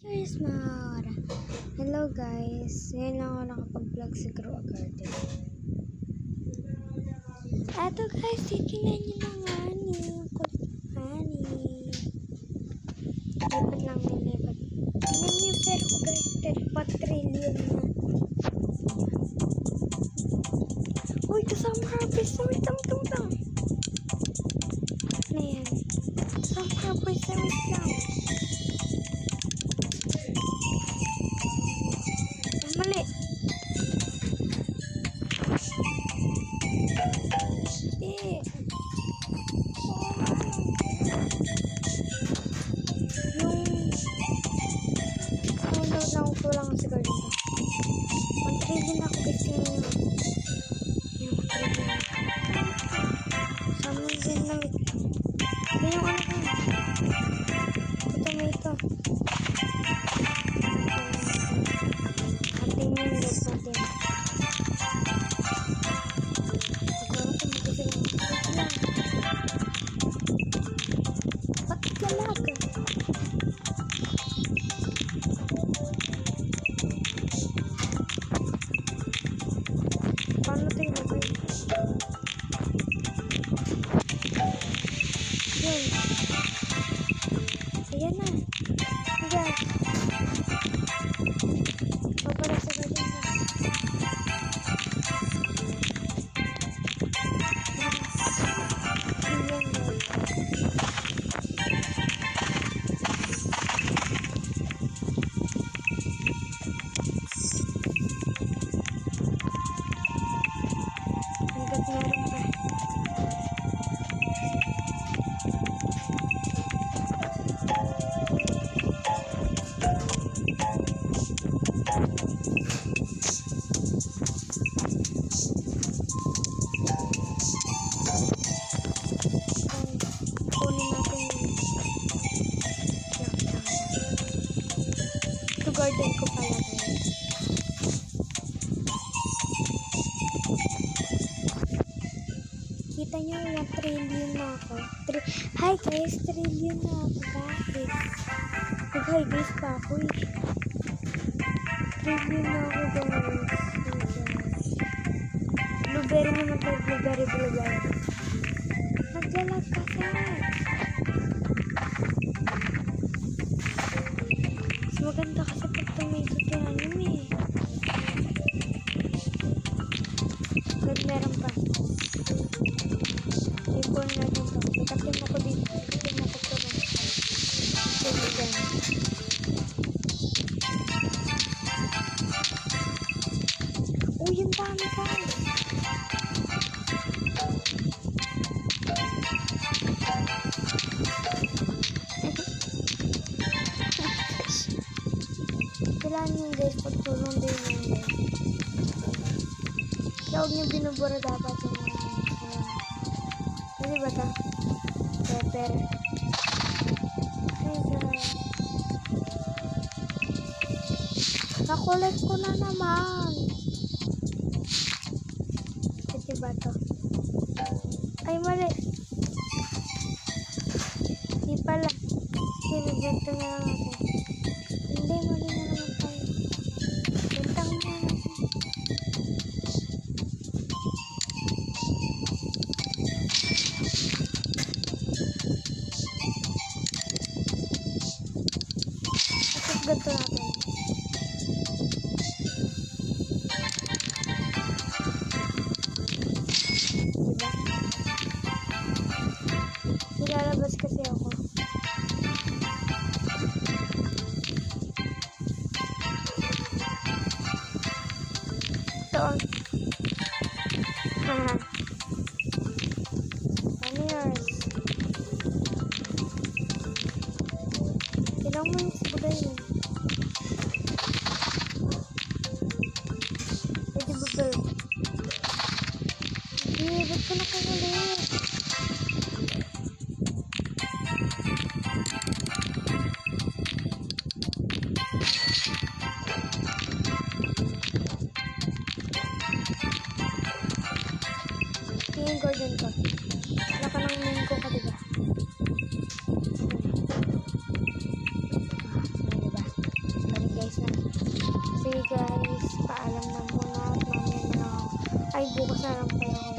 Cheers, Mara! Hello guys! Ngayon lang ako nakapag-vlog sa Grow a Garden. Eto guys, titignan nyo ng honey. Yung kulit honey. Lipat lang may lipat. Tingnan nyo yung pera ko guys. 4 trillion na. Uy, kasama harvest. Wait lang. Ano yan? Kasama harvest. Wait lang. Mali. Yung kulang sa garden ko. Mag-trade ako kasi yung sama din lang ito. Yung ano ko. Tomato. Ating yung red natin. Bakit lalaga? Paano ito ilagay? Yun. Ayan na. Ayan. Papala sa garden na. Hanggat meron pa. Kunin natin yung ito garden ko pala guys. Kita nyo 1 trillion na ako. Hi guys, trillion na ako guys. Mag-hi guys pa ako eh. Trillion na ako guys. Blueberry naman tayo, blueberry. Naglalag ka sa. Mas maganda kasi pag tomato tinanim eh. Good, meron pa. Ipon natin to. Ikatin mo ko dito. Ikatin mo ko to. Sige dyan. Uy, yung dami guys. Kailangan nyo guys, pagtulong din nyo guys. Kaya huwag nyo binubura dapat yung kasi ba ito? Pepper. Nakulit ko na naman. Kasi ba ito? Ay, mali. Di pala. Sinibento na lang natin. Hindi, mali na naman tayo. Bentang na natin. Tapos ganito natin. Diba? Nilalabas kasi ako. Ito. Haha. Ano yan? Kailangan mo yung sabagay yun. Pwede ba ba? Hindi, ba't ko nakakulit? Ito yung garden ko. Wala ka ng mango ka, diba? Diba? guys, paalam na muna at mamaya na lang ako. Ay, bukas na lang pala ako